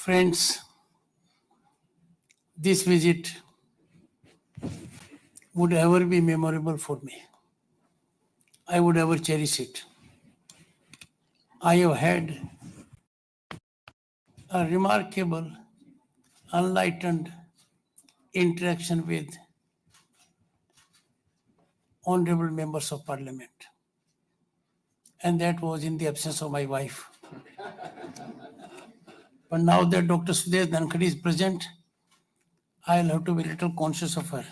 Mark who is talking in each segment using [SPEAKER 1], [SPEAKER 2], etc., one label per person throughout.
[SPEAKER 1] Friends, this visit would ever be memorable for me. I would ever cherish it. I have had a remarkable, enlightened interaction with honorable members of parliament. And that was in the absence of my wife. But now that Dr. Sudesh Dhankadi is present, I'll have to be a little conscious of her.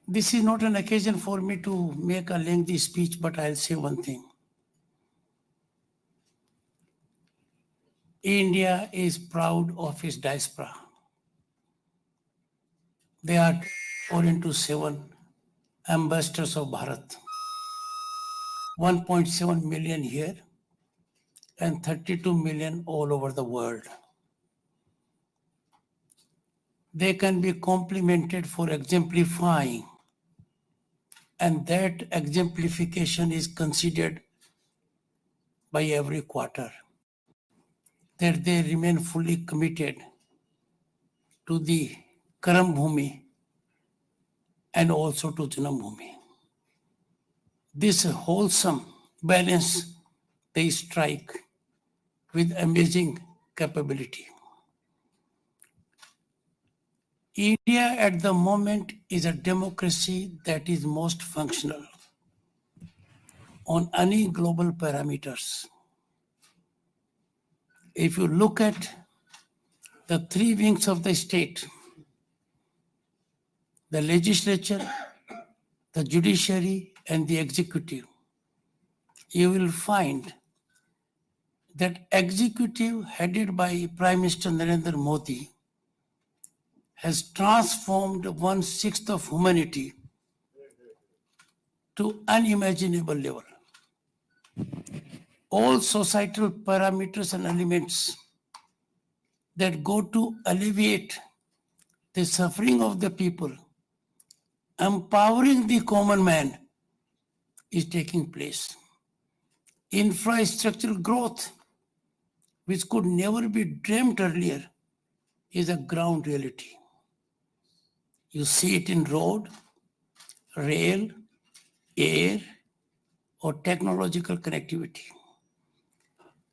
[SPEAKER 1] This is not an occasion for me to make a lengthy speech, but I'll say one thing. India is proud of its diaspora. They are 4 into 7 ambassadors of Bharat. 1.7 million here and 32 million all over the world. They can be complimented for exemplifying, and that exemplification is considered by every quarter, that they remain fully committed to the Karam Bhumi and also to Janam Bhumi. This wholesome balance they strike with amazing capability. India at the moment is a democracy that is most functional on any global parameters. If you look at the 3 wings of the state, the legislature, the judiciary, and the executive, you will find that executive headed by Prime Minister Narendra Modi has transformed 1/6 of humanity to unimaginable level. All societal parameters and elements that go to alleviate the suffering of the people, empowering the common man, is taking place. Infrastructural growth, which could never be dreamt earlier, is a ground reality. You see it in road, rail, air, or technological connectivity.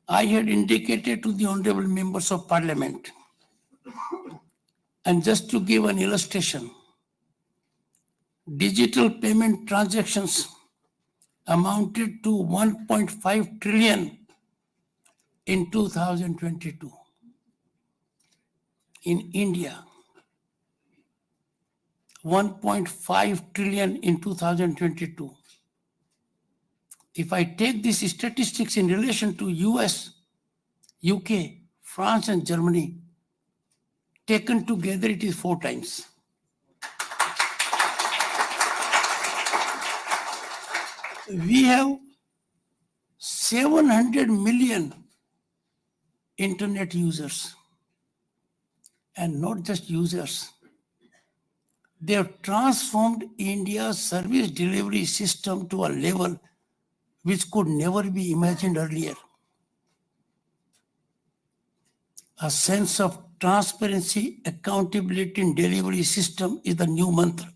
[SPEAKER 1] I had indicated to the honorable members of parliament, and just to give an illustration, digital payment transactions amounted to 1.5 trillion in 2022 in India. 1.5 trillion in 2022. If I take these statistics in relation to US, UK, France, and Germany, taken together, it is 4 times. We have 700 million internet users, and not just users. They have transformed India's service delivery system to a level which could never be imagined earlier. A sense of transparency, accountability in delivery system is the new mantra.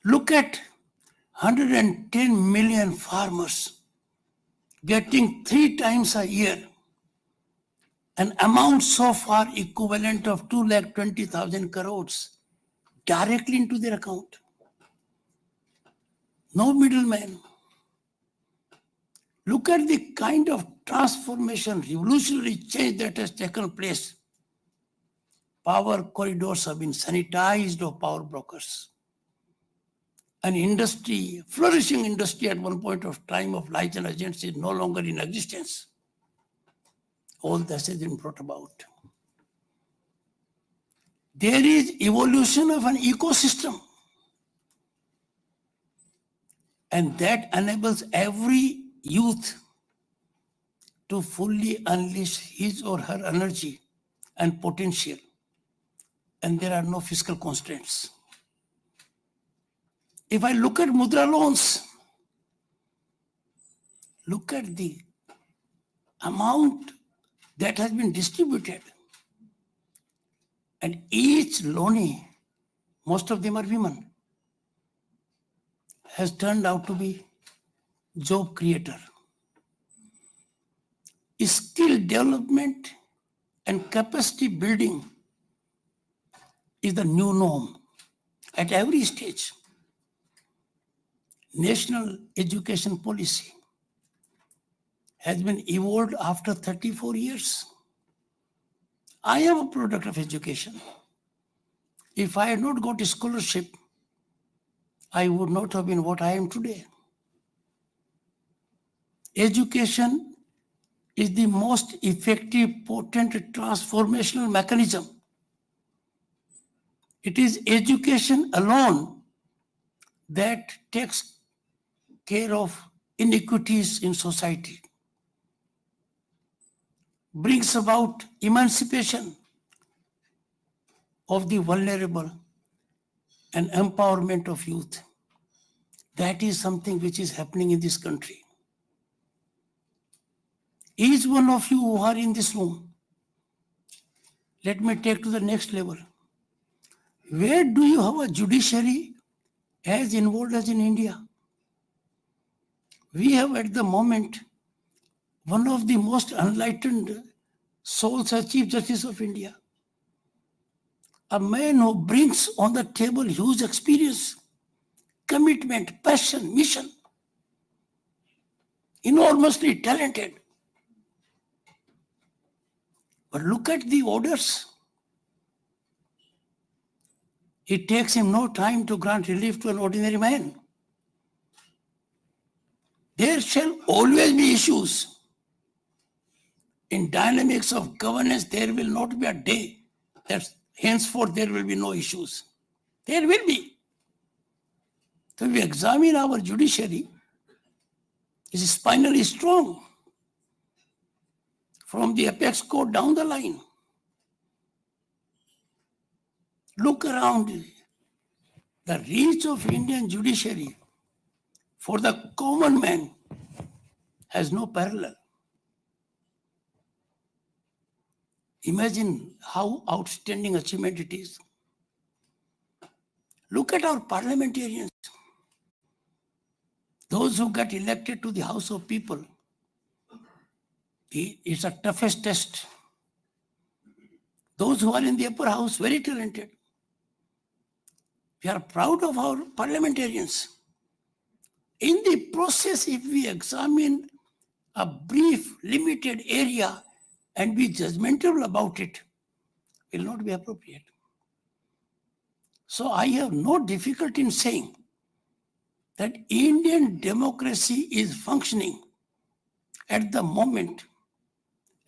[SPEAKER 1] Look at 110 million farmers getting 3 times a year an amount so far equivalent of 220,000 crores directly into their account. No middleman. Look at the kind of transformation, revolutionary change that has taken place. Power corridors have been sanitized of power brokers. An industry, flourishing industry at one point of time of light and agents is no longer in existence. All this has been brought about. There is evolution of an ecosystem, and that enables every youth to fully unleash his or her energy and potential, and there are no fiscal constraints. If I look at mudra loans, look at the amount that has been distributed. And each loanee, most of them are women, has turned out to be job creator. Skill development and capacity building is the new norm at every stage. National education policy has been evolved after 34 years. I am a product of education. If I had not got a scholarship, I would not have been what I am today. Education is the most effective, potent, transformational mechanism. It is education alone that takes care of inequities in society, brings about emancipation of the vulnerable and empowerment of youth. That is something which is happening in this country. Each one of you who are in this room, let me take to the next level. Where do you have a judiciary as involved as in India? We have at the moment one of the most enlightened souls as Chief Justice of India. A man who brings on the table huge experience, commitment, passion, mission. Enormously talented. But look at the orders. It takes him no time to grant relief to an ordinary man. There shall always be issues. In dynamics of governance, there will not be a day that henceforth there will be no issues. There will be. So we examine our judiciary, it is spinally strong. From the apex court down the line. Look around. The reach of Indian judiciary for the common man has no parallel. Imagine how outstanding achievement it is. Look at our parliamentarians. Those who get elected to the House of People. It's a toughest test. Those who are in the upper house, very talented. We are proud of our parliamentarians. In the process, if we examine a brief, limited area and be judgmental about it, will not be appropriate. So I have no difficulty in saying that Indian democracy is functioning at the moment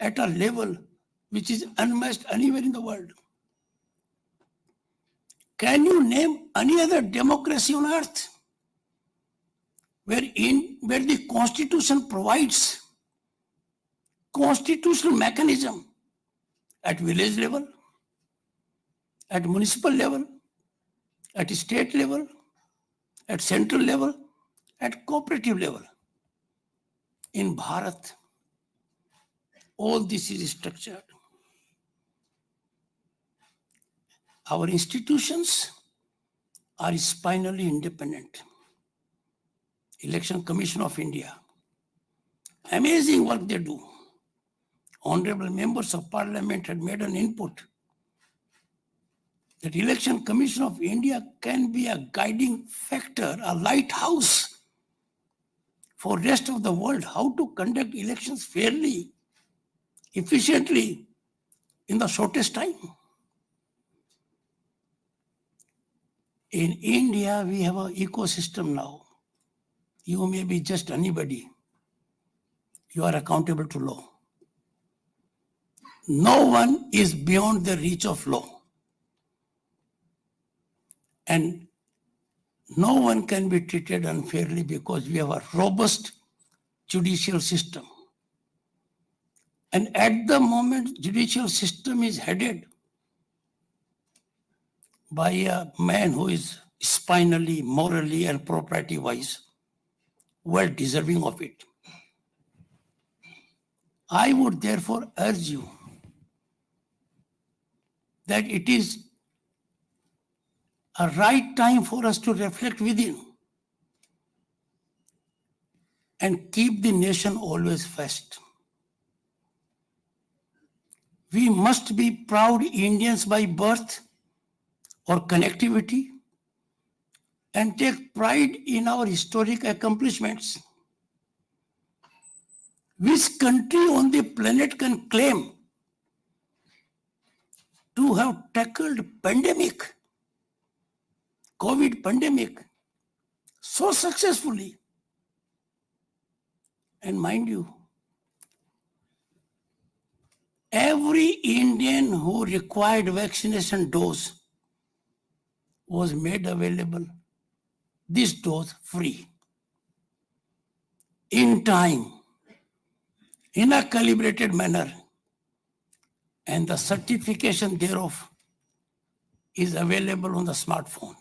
[SPEAKER 1] at a level which is unmatched anywhere in the world. Can you name any other democracy on earth where the Constitution provides constitutional mechanism at village level, at municipal level, at state level, at central level, at cooperative level? In Bharat, all this is structured. Our institutions are spinally independent. Election Commission of India, amazing work they do. Honorable members of Parliament had made an input that Election Commission of India can be a guiding factor, a lighthouse for rest of the world, how to conduct elections fairly, efficiently, in the shortest time. In India, we have an ecosystem now. You may be just anybody. You are accountable to law. No one is beyond the reach of law. And no one can be treated unfairly because we have a robust judicial system. And at the moment, judicial system is headed by a man who is spinally, morally, and propriety-wise, well deserving of it. I would therefore urge you that it is a right time for us to reflect within and keep the nation always first. We must be proud Indians by birth or connectivity and take pride in our historic accomplishments. Which country on the planet can claim to have tackled pandemic, COVID pandemic, so successfully? And mind you, every Indian who required vaccination dose was made available, this dose free, in time, in a calibrated manner, and the certification thereof is available on the smartphone.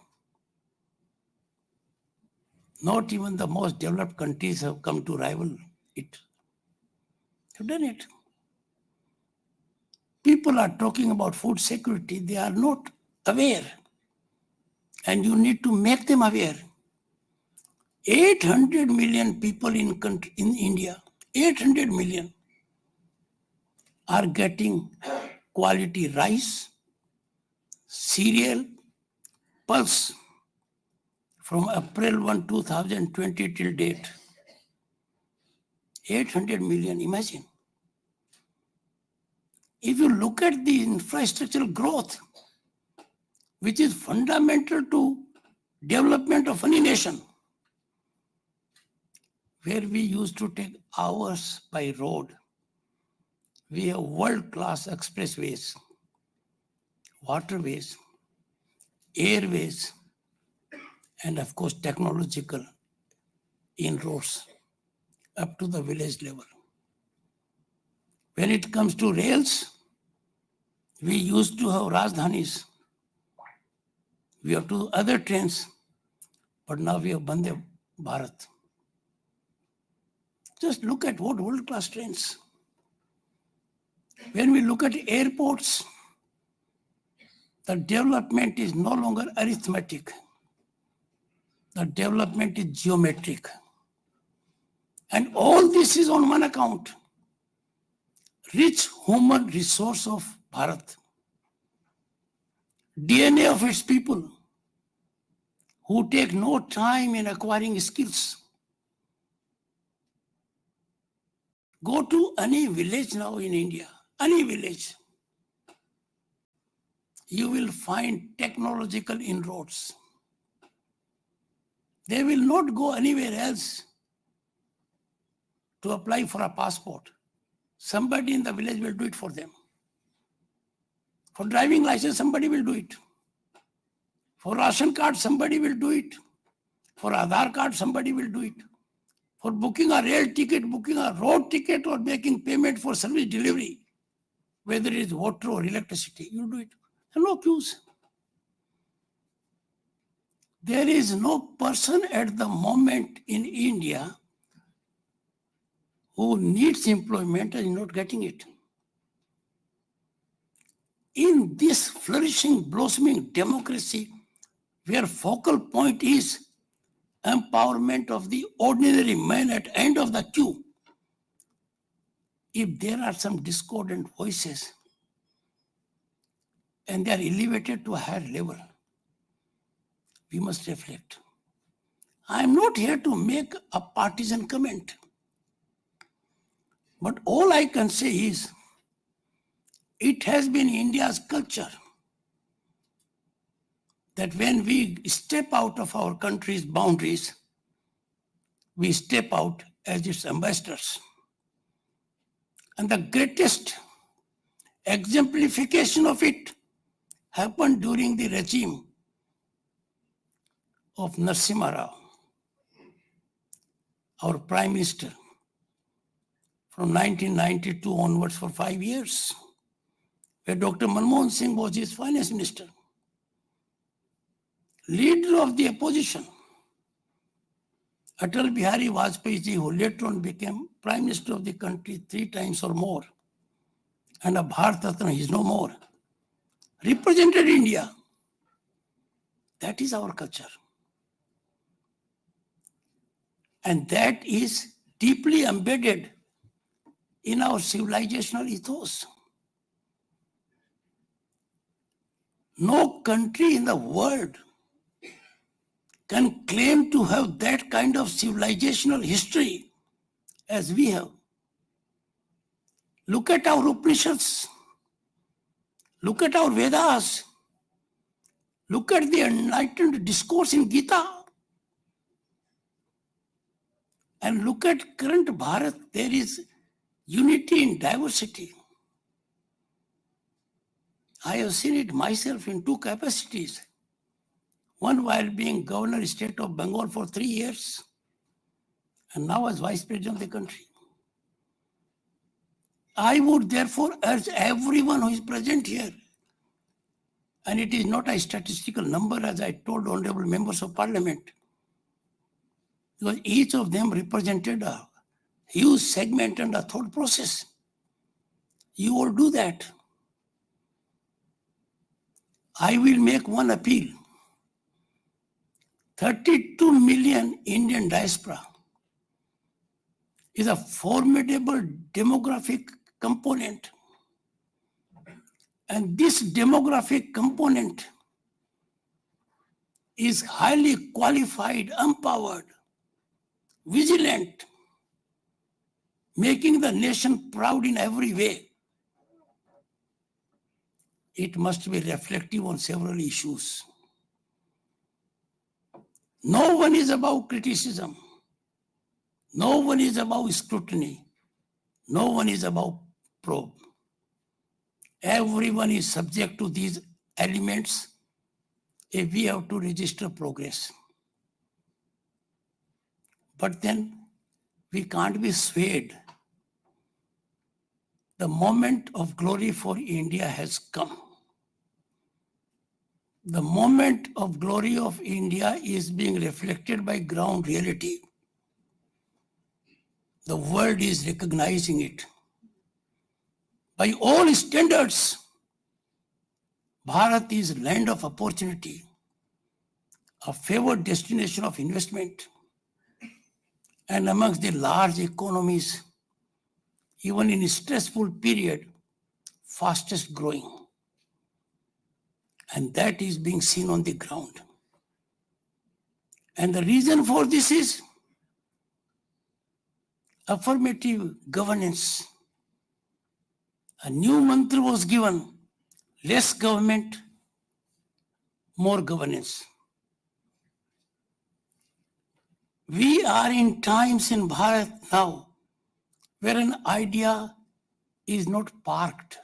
[SPEAKER 1] Not even the most developed countries have come to rival it. They've done it. People are talking about food security. They are not aware. And you need to make them aware. 800 million people in India, 800 million, are getting quality rice, cereal, pulse from April 1, 2020 till date. 800 million, imagine. If you look at the infrastructural growth, which is fundamental to development of any nation, where we used to take hours by road, we have world-class expressways, waterways, airways, and of course technological inroads up to the village level. When it comes to rails, we used to have Rajdhanis, we have two other trains, but now we have Vande Bharat. Just look at what world-class trains. When we look at airports, the development is no longer arithmetic. The development is geometric. And all this is on one account. Rich human resource of Bharat. DNA of its people who take no time in acquiring skills. Go to any village now in India, any village. You will find technological inroads. They will not go anywhere else to apply for a passport. Somebody in the village will do it for them. For driving license, somebody will do it. For ration card, somebody will do it. For Aadhaar card, somebody will do it. For booking a rail ticket, booking a road ticket, or making payment for service delivery, whether it is water or electricity, you do it. There are no queues. There is no person at the moment in India who needs employment and is not getting it. In this flourishing, blossoming democracy, where focal point is empowerment of the ordinary man at the end of the queue, if there are some discordant voices and they are elevated to a higher level, we must reflect. I am not here to make a partisan comment, but all I can say is it has been India's culture that when we step out of our country's boundaries, we step out as its ambassadors. And the greatest exemplification of it happened during the regime of Narasimha Rao, our Prime Minister, from 1992 onwards for 5 years, where Dr. Manmohan Singh was his finance minister. leader of the opposition, Atal Bihari Vajpayee, who later on became Prime Minister of the country 3 times or more, and a Bharat Ratna, he is no more, represented India. That is our culture. And that is deeply embedded in our civilizational ethos. No country in the world can claim to have that kind of civilizational history as we have. Look at our Upanishads. Look at our Vedas. Look at the enlightened discourse in Gita. And look at current Bharat. There is unity in diversity. I have seen it myself in 2 capacities. One while being governor state of Bengal for 3 years, and now as vice president of the country. I would therefore urge everyone who is present here, and it is not a statistical number as I told honorable members of parliament, because each of them represented a huge segment and a thought process. You all do that. I will make one appeal. 32 million Indian diaspora is a formidable demographic component. And this demographic component is highly qualified, empowered, vigilant, making the nation proud in every way. It must be reflective on several issues. No one is above criticism. No one is above scrutiny. No one is above probe. Everyone is subject to these elements if we have to register progress. But then we can't be swayed. The moment of glory for India has come. The moment of glory of India is being reflected by ground reality. The world is recognizing it. By all standards, Bharat is land of opportunity, a favored destination of investment, and amongst the large economies, even in a stressful period, fastest growing. And that is being seen on the ground. And the reason for this is affirmative governance. A new mantra was given, less government, more governance. We are in times in Bharat now where an idea is not parked.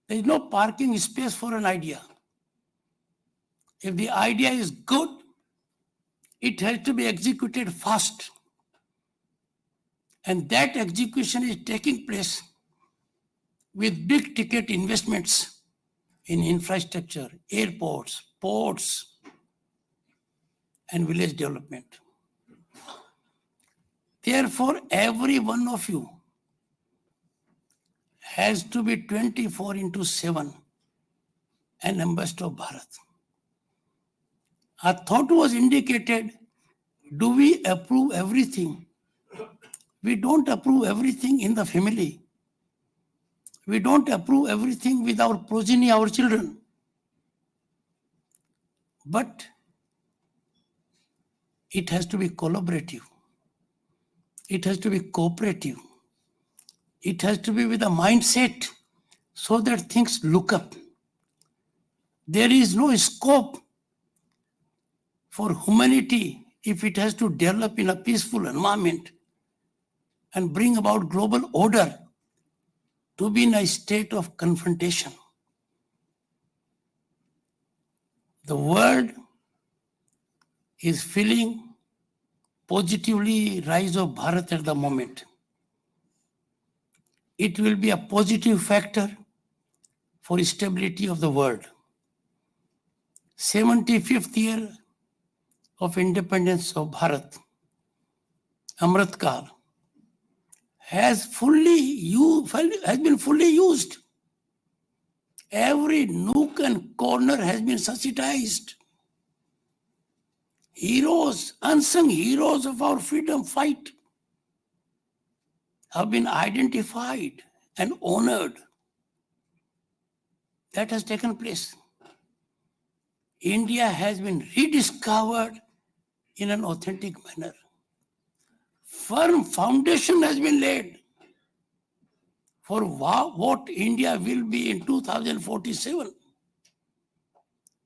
[SPEAKER 1] There is no parking space for an idea. If the idea is good, it has to be executed fast. And that execution is taking place with big ticket investments in infrastructure, airports, ports, and village development. Therefore, every one of you has to be 24/7 an ambassador of Bharat. A thought was indicated, do we approve everything? We don't approve everything in the family. We don't approve everything with our progeny, our children. But it has to be collaborative. It has to be cooperative. It has to be with a mindset so that things look up. There is no scope for humanity if it has to develop in a peaceful environment and bring about global order to be in a state of confrontation. The world is feeling positively rise of Bharat at the moment. It will be a positive factor for stability of the world. 75th year of independence of Bharat, Amrit Kal, has been fully used. Every nook and corner has been sensitized. Heroes, unsung heroes of our freedom fight have been identified and honored. That has taken place. India has been rediscovered in an authentic manner. Firm foundation has been laid for what India will be in 2047,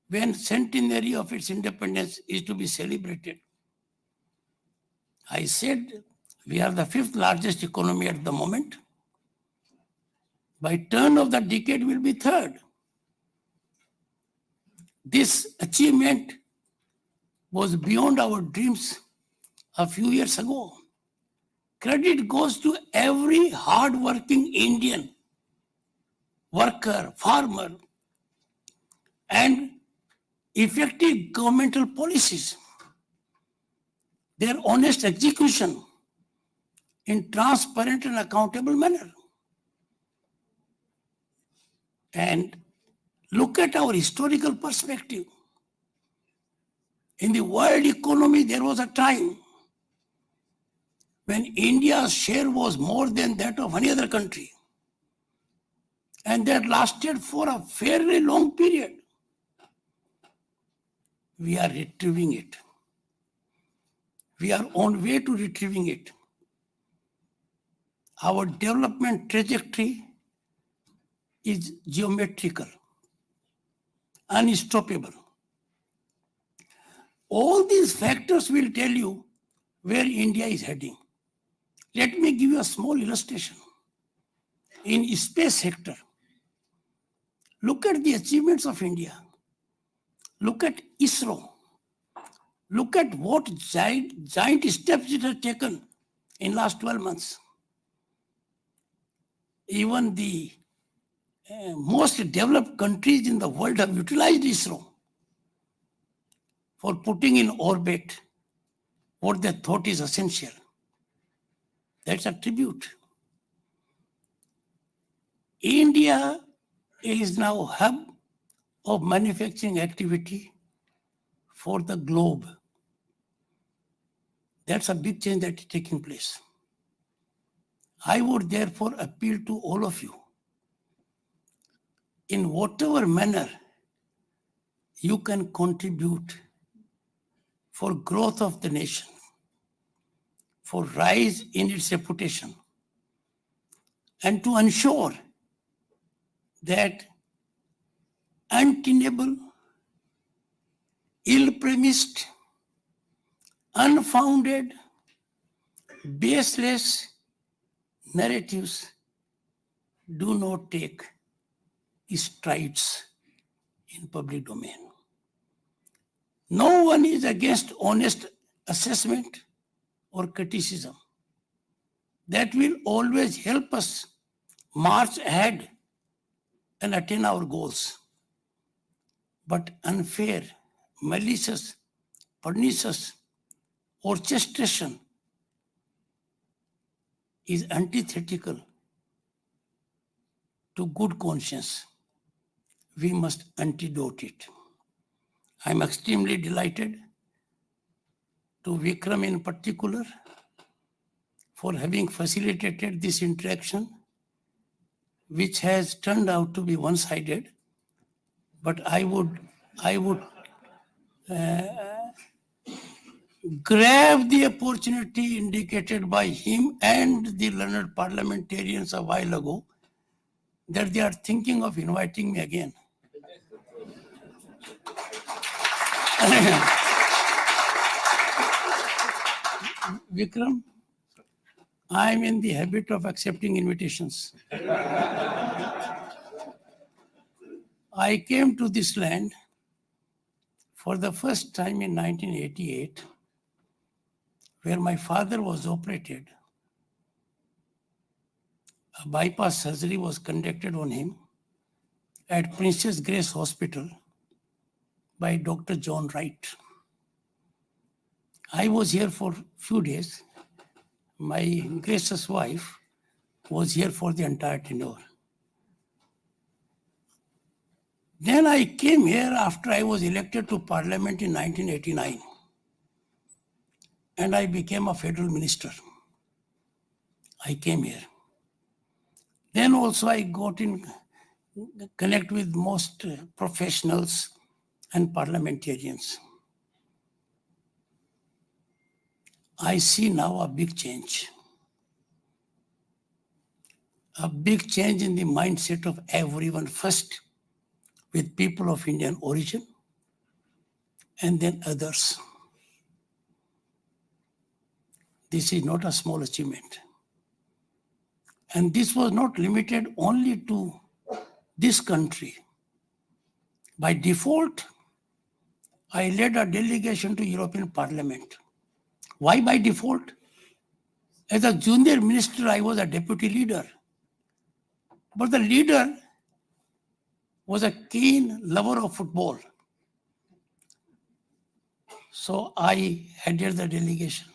[SPEAKER 1] when centenary of its independence is to be celebrated. I said we are the fifth largest economy at the moment. By turn of the decade, we'll be third. This achievement was beyond our dreams a few years ago. Credit goes to every hard-working Indian worker, farmer, and effective governmental policies. Their honest execution in transparent and accountable manner. And look at our historical perspective. In the world economy, there was a time when India's share was more than that of any other country. And that lasted for a fairly long period. We are retrieving it. We are on way to retrieving it. Our development trajectory is geometrical, unstoppable. All these factors will tell you where India is heading. Let me give you a small illustration. In space sector, look at the achievements of India. Look at ISRO. Look at what giant steps it has taken in last 12 months. Even the most developed countries in the world have utilized ISRO for putting in orbit what they thought is essential. That's a tribute. India is now a hub of manufacturing activity for the globe. That's a big change that is taking place. I would therefore appeal to all of you, in whatever manner you can contribute for growth of the nation, for rise in its reputation, and to ensure that untenable, ill-premised, unfounded, baseless narratives do not take strides in public domain. No one is against honest assessment or criticism. That will always help us march ahead and attain our goals. But unfair, malicious, pernicious orchestration is antithetical to good conscience. We must antidote it. I'm extremely delighted to Vikram in particular for having facilitated this interaction, which has turned out to be one-sided. But I would grab the opportunity indicated by him and the learned parliamentarians a while ago that they are thinking of inviting me again. Vikram, I am in the habit of accepting invitations. I came to this land for the first time in 1988, where my father was operated. A bypass surgery was conducted on him at Princess Grace Hospital by Dr. John Wright. I was here for a few days. My gracious wife was here for the entire tenure. Then I came here after I was elected to Parliament in 1989. And I became a federal minister. I came here. Then also I got in connect with most professionals and parliamentarians. I see now a big change. A big change in the mindset of everyone, first with people of Indian origin and then others. This is not a small achievement. And this was not limited only to this country. By default, I led a delegation to European Parliament. Why by default? As a junior minister, I was a deputy leader. But the leader was a keen lover of football. So I headed the delegation.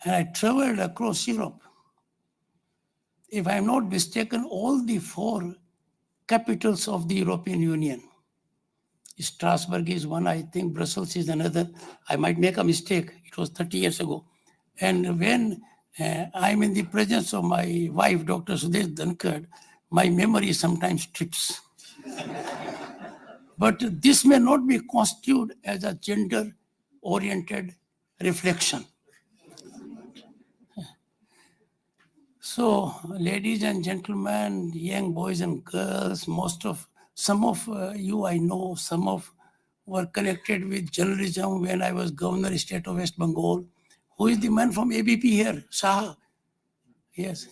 [SPEAKER 1] And I traveled across Europe. If I'm not mistaken, all the 4 capitals of the European Union. Strasbourg is one, I think Brussels is another. I might make a mistake. It was 30 years ago. And when I'm in the presence of my wife, Dr. Sudesh Dhankad, my memory sometimes trips. But this may not be constituted as a gender-oriented reflection. So, ladies and gentlemen, young boys and girls, some of you I know, some of were connected with journalism when I was governor of state of West Bengal. Who is the man from ABP here? Saha. Yes.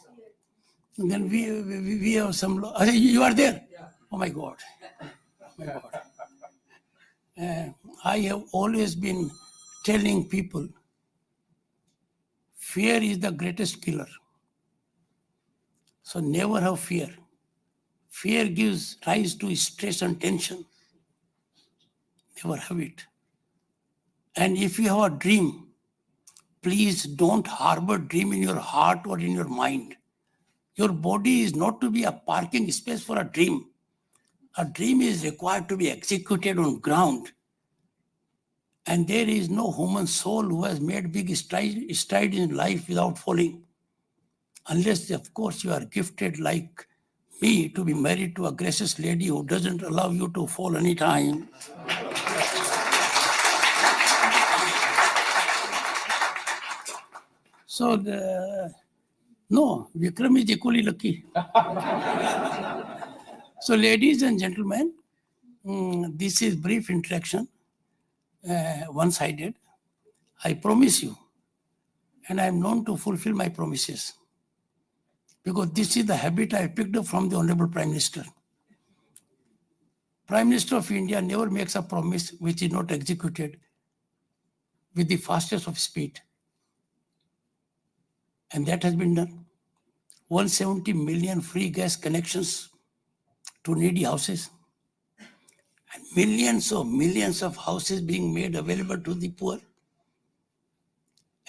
[SPEAKER 1] And then we have some. You are there? Yeah. Oh my God. Oh my God. I have always been telling people, fear is the greatest killer. So never have fear. Fear gives rise to stress and tension. Never have it. And if you have a dream, please don't harbor dream in your heart or in your mind. Your body is not to be a parking space for a dream. A dream is required to be executed on ground. And there is no human soul who has made big strides in life without falling. Unless, of course, you are gifted like me to be married to a gracious lady who doesn't allow you to fall any time. So, no, Vikram is equally lucky. So, ladies and gentlemen, this is brief introduction, one-sided. I promise you, and I am known to fulfill my promises, because this is the habit I picked up from the Honorable Prime Minister. Prime Minister of India never makes a promise which is not executed with the fastest of speed. And that has been done. 170 million free gas connections to needy houses. And millions of houses being made available to the poor.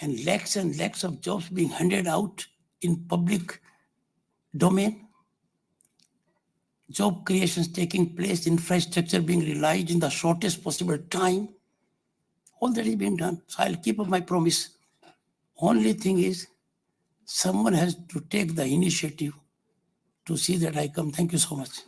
[SPEAKER 1] And lakhs of jobs being handed out in public domain. Job creations taking place, infrastructure being realized in the shortest possible time. All that is being done. So I'll keep up my promise. Only thing is, someone has to take the initiative to see that I come. Thank you so much.